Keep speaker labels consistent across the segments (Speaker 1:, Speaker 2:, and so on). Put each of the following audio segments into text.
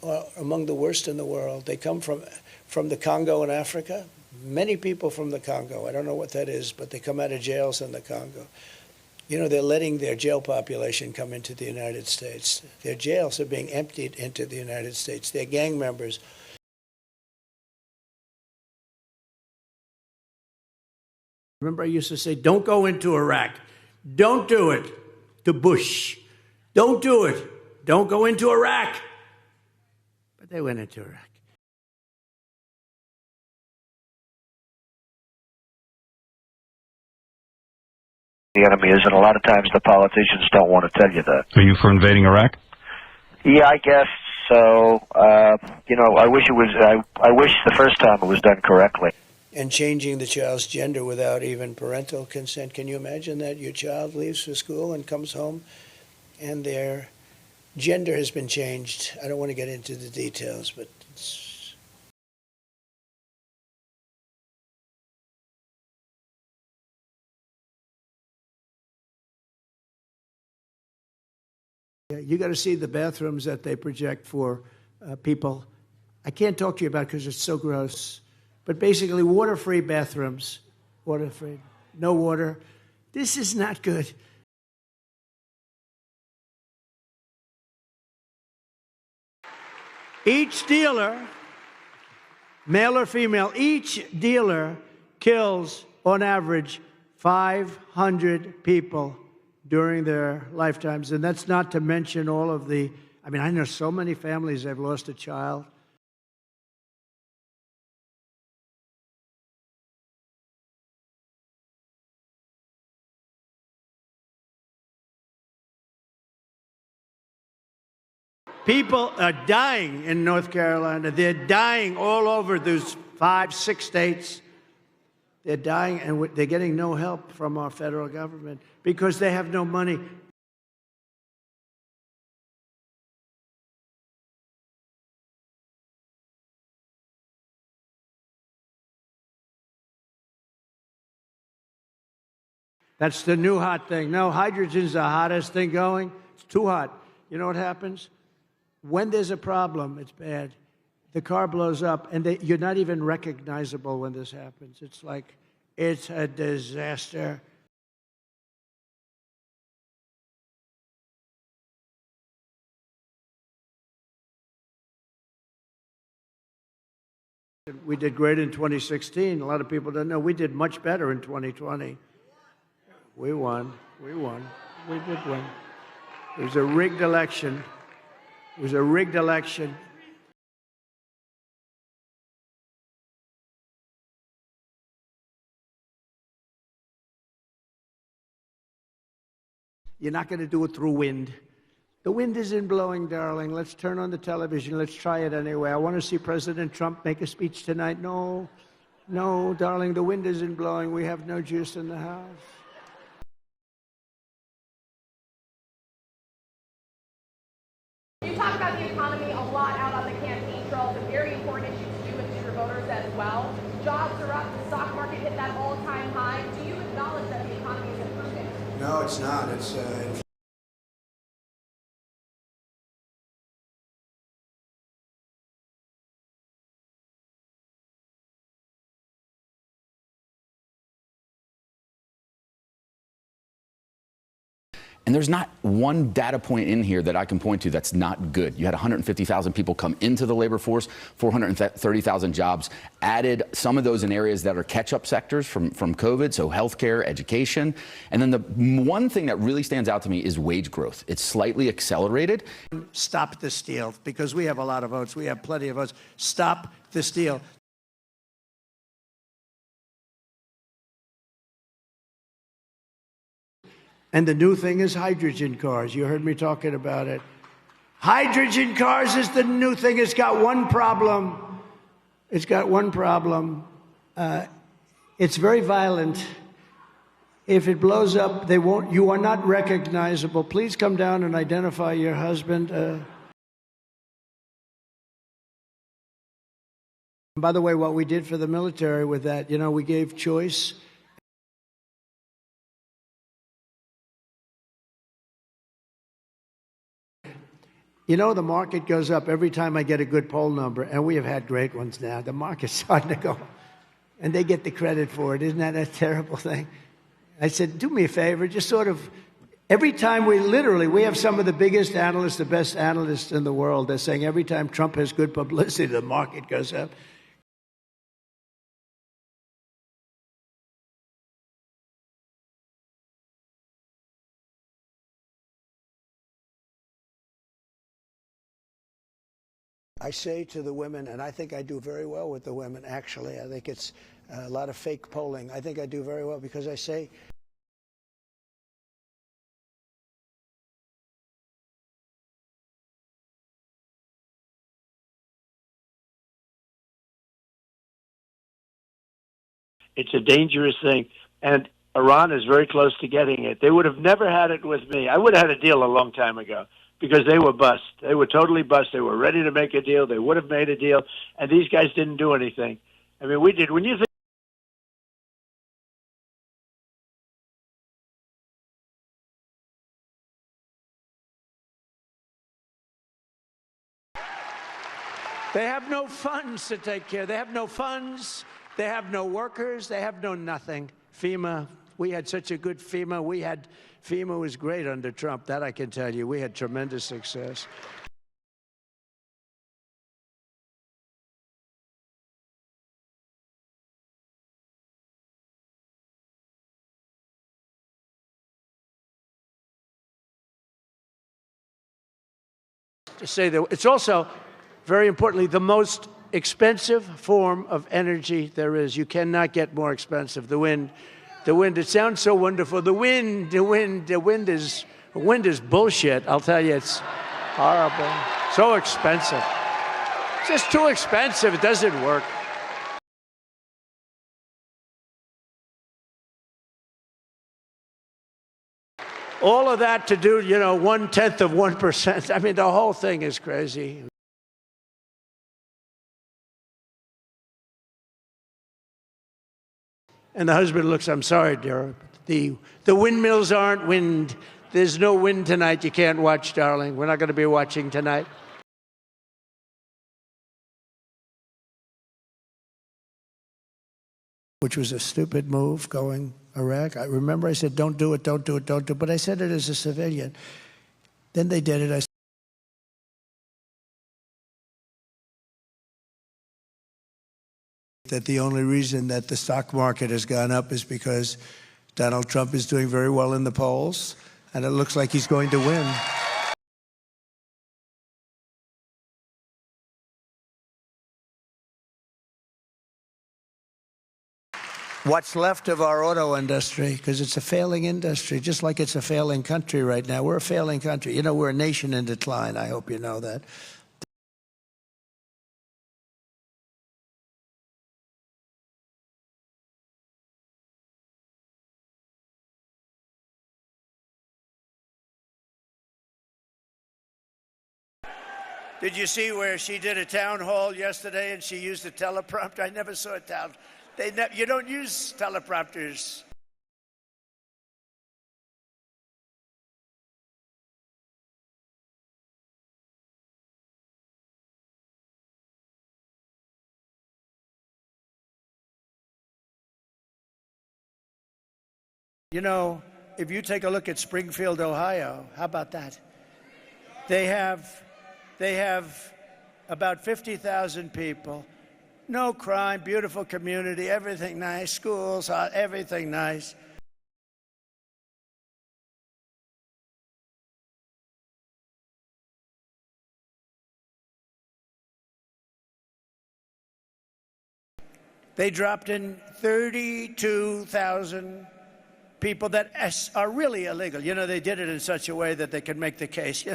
Speaker 1: are among the worst in the world. They come from the Congo in Africa. Many people from the Congo. I don't know what that is, but they come out of jails in the Congo. You know, they're letting their jail population come into the United States. Their jails are being emptied into the United States. They're gang members. Remember, I used to say, don't go into Iraq. Don't do it. To Bush. Don't do it. Don't go into Iraq. But they went into Iraq.
Speaker 2: The enemy is, and a lot of times the politicians don't want to tell you that.
Speaker 3: Are you for invading Iraq?
Speaker 2: Yeah, I guess so. You know, I wish it was. I wish the first time it was done correctly.
Speaker 1: And changing the child's gender without even parental consent. Can you imagine that? Your child leaves for school and comes home, and their gender has been changed. I don't want to get into the details, but it's... You got to see the bathrooms that they project for people. I can't talk to you about it because it's so gross. But basically, water-free bathrooms. Water-free. No water. This is not good. Each dealer, male or female, each dealer kills, on average, 500 people during their lifetimes. And that's not to mention all of the, I mean, I know so many families that have lost a child. People are dying in North Carolina. They're dying all over those 5, 6 states. They're dying, and they're getting no help from our federal government because they have no money. That's the new hot thing. No, hydrogen's the hottest thing going. It's too hot. You know what happens? When there's a problem, it's bad. The car blows up, and you're not even recognizable when this happens. It's like, it's a disaster. We did great in 2016. A lot of people don't know. We did much better in 2020. We won. We won. We did win. It was a rigged election. It was a rigged election. You're not going to do it through wind. The wind isn't blowing, darling. Let's turn on the television. Let's try it anyway. I want to see President Trump make a speech tonight. No, no, darling, the wind isn't blowing. We have no juice in the house.
Speaker 4: You talk about the economy a lot out on the campaign trail. It's a very important issue to do with your voters as well. Jobs are up. The stock market hit that all-time high. Do you acknowledge that the economy is improving?
Speaker 1: No, it's not. It's
Speaker 5: And there's not one data point in here that I can point to that's not good. You had 150,000 people come into the labor force, 430,000 jobs added, some of those in areas that are catch-up sectors from COVID, so healthcare, education. And then the one thing that really stands out to me is wage growth. It's slightly accelerated.
Speaker 1: Stop the steal, because we have a lot of votes. We have plenty of votes. Stop the steal. And the new thing is hydrogen cars. You heard me talking about it. Hydrogen cars is the new thing. It's got one problem. It's got one problem. It's very violent. If it blows up, they won't. You are not recognizable. Please come down and identify your husband. By the way, what we did for the military with that, you know, we gave choice. You know, the market goes up every time I get a good poll number, and we have had great ones now. The market's starting to go, and they get the credit for it. Isn't that a terrible thing? I said, do me a favor, just sort of, every time we have some of the biggest analysts, the best analysts in the world. They're saying every time Trump has good publicity, the market goes up. I say to the women, and I think I do very well with the women, actually. I think it's a lot of fake polling. I think I do very well because I say,
Speaker 3: it's a dangerous thing. And Iran is very close to getting it. They would have never had it with me. I would have had a deal a long time ago because they were bust. They were totally bust. They were ready to make a deal. They would have made a deal. And these guys didn't do anything. I mean, we did. When you think
Speaker 1: they have no funds to take care. They have no funds. They have no workers. They have no nothing. FEMA, we had such a good FEMA. FEMA was great under Trump. That I can tell you. We had tremendous success. To say that it's also, very importantly, the most expensive form of energy there is. You cannot get more expensive. The wind, it sounds so wonderful. The wind is bullshit. I'll tell you, it's horrible. So expensive. It's just too expensive. It doesn't work. All of that to do, 1/10 of 1%. I mean, the whole thing is crazy. And the husband looks, I'm sorry, dear. The windmills aren't wind. There's no wind tonight. You can't watch, darling. We're not going to be watching tonight. Which was a stupid move going Iraq. I remember I said, don't do it, don't do it, don't do it. But I said it as a civilian. Then they did it. I said, that the only reason that the stock market has gone up is because Donald Trump is doing very well in the polls, and it looks like he's going to win. What's left of our auto industry, because it's a failing industry, just like it's a failing country right now. We're a failing country. We're a nation in decline. I hope you know that. Did you see where she did a town hall yesterday and she used a teleprompter? I never saw a town. You don't use teleprompters. If you take a look at Springfield, Ohio, how about that? They have about 50,000 people. No crime, beautiful community, everything nice, schools, everything nice. They dropped in 32,000 people that are really illegal. They did it in such a way that they could make the case,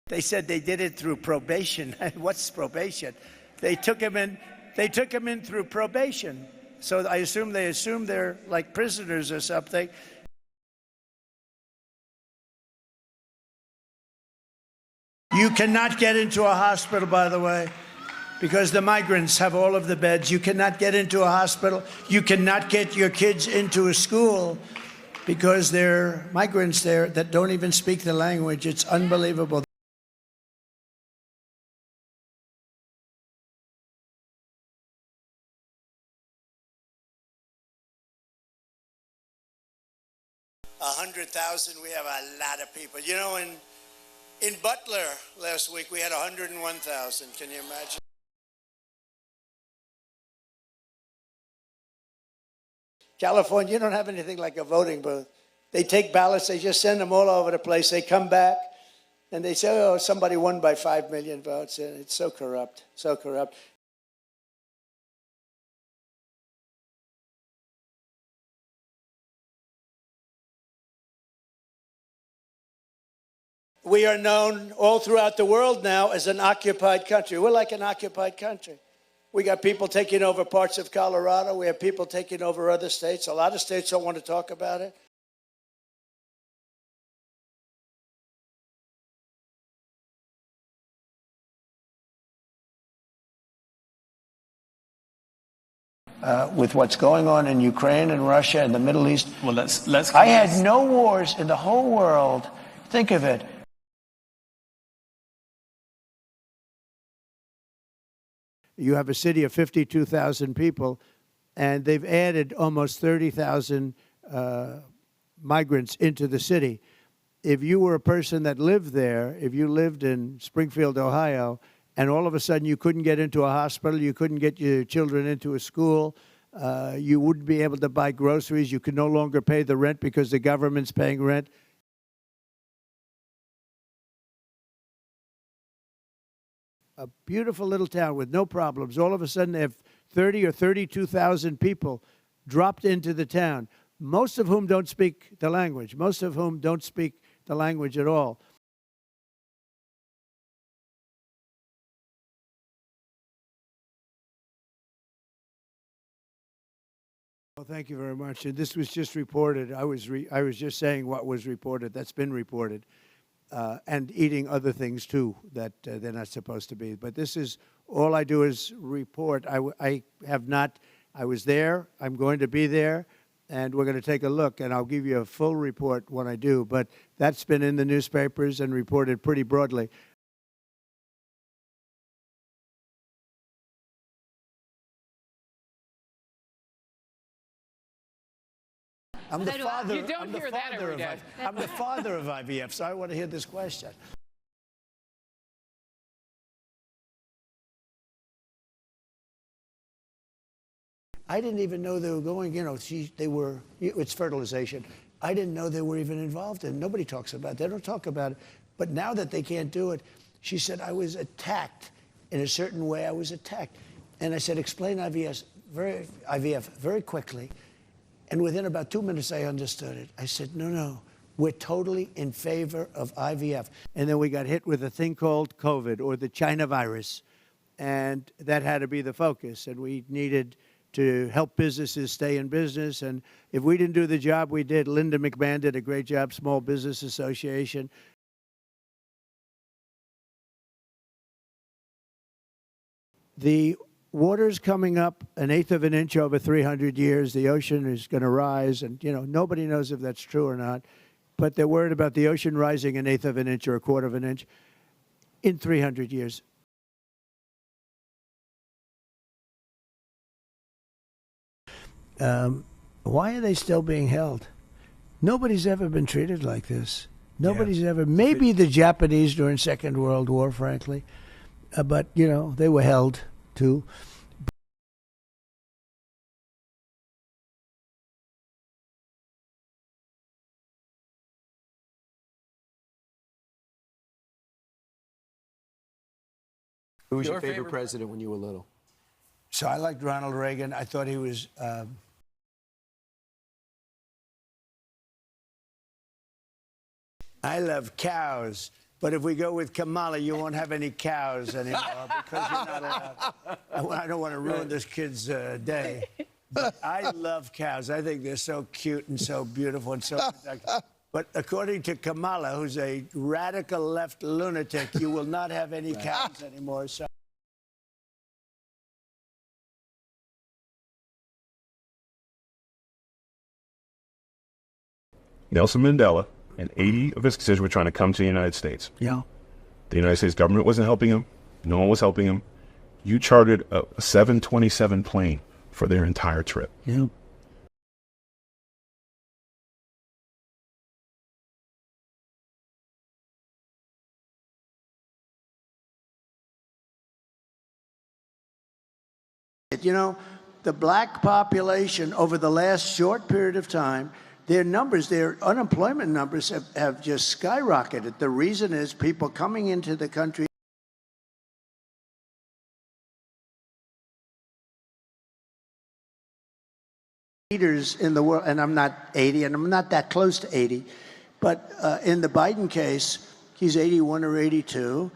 Speaker 1: They said they did it through probation. What's probation? They took him in through probation. So I assume they're like prisoners or something. You cannot get into a hospital, by the way. because the migrants have all of the beds. You cannot get into a hospital. You cannot get your kids into a school because there are migrants there that don't even speak the language. It's unbelievable. $100,000. We have a lot of people. You know, in Butler last week we had 101,000. Can you imagine? California, you don't have anything like a voting booth. They take ballots, they just send them all over the place. They come back and they say, oh, somebody won by 5 million votes. And it's so corrupt, so corrupt. We are known all throughout the world now as an occupied country. We're like an occupied country. We got people taking over parts of Colorado. We have people taking over other states. A lot of states don't want to talk about it. With what's going on in Ukraine and Russia and the Middle East.
Speaker 6: Well, let's.
Speaker 1: I had no wars in the whole world. Think of it. You have a city of 52,000 people, and they've added almost 30,000 migrants into the city. If you were a person that lived there, if you lived in Springfield, Ohio, and all of a sudden you couldn't get into a hospital, you couldn't get your children into a school, you wouldn't be able to buy groceries, you could no longer pay the rent because the government's paying rent. A beautiful little town with no problems. All of a sudden, they have 30 or 32,000 people dropped into the town, most of whom don't speak the language, most of whom don't speak the language at all. Well, thank you very much. And this was just reported. I was just saying what was reported. That's been reported. And eating other things, too, that they're not supposed to be. But this is, all I do is report. I have not, I was there, I'm going to be there, and we're going to take a look, and I'll give you a full report when I do. But that's been in the newspapers and reported pretty broadly. I'm the father.
Speaker 7: You don't hear that every day.
Speaker 1: I'm the father of IVF, so I want to hear this question. I didn't even know they were going, you know, it's fertilization. I didn't know they were even involved in it. Nobody talks about it. They don't talk about it. But now that they can't do it, she said, I was attacked in a certain way. I was attacked. And I said, explain IVF very quickly. And within about 2 minutes, I understood it. I said, no, we're totally in favor of IVF. And then we got hit with a thing called COVID, or the China virus. And that had to be the focus. And we needed to help businesses stay in business. And if we didn't do the job we did, Linda McMahon did a great job, Small Business Association. The water's coming up 1/8 of an inch over 300 years. The ocean is going to rise, and you know nobody knows if that's true or not. But they're worried about the ocean rising 1/8 of an inch or 1/4 of an inch in 300 years. Why are they still being held? Nobody's ever been treated like this. Nobody's ever. Maybe the Japanese during Second World War, frankly, but you know they were held too.
Speaker 6: Who was your favorite president when you were little?
Speaker 1: So I liked Ronald Reagan. I thought he was. I love cows. But if we go with Kamala, you won't have any cows anymore because you're not allowed. I don't want to ruin this kid's day. But I love cows. I think they're so cute and so beautiful and so protective. But according to Kamala, who's a radical left lunatic, you will not have any cows anymore. So
Speaker 7: Nelson Mandela and 80 of his constituents were trying to come to the United States.
Speaker 1: Yeah.
Speaker 7: The United States government wasn't helping him. No one was helping him. You chartered a 727 plane for their entire trip.
Speaker 1: Yeah. You know, the black population over the last short period of time, their numbers, their unemployment numbers have just skyrocketed. The reason is people coming into the country leaders in the world, and I'm not 80, and I'm not that close to 80, but in the Biden case, he's 81 or 82.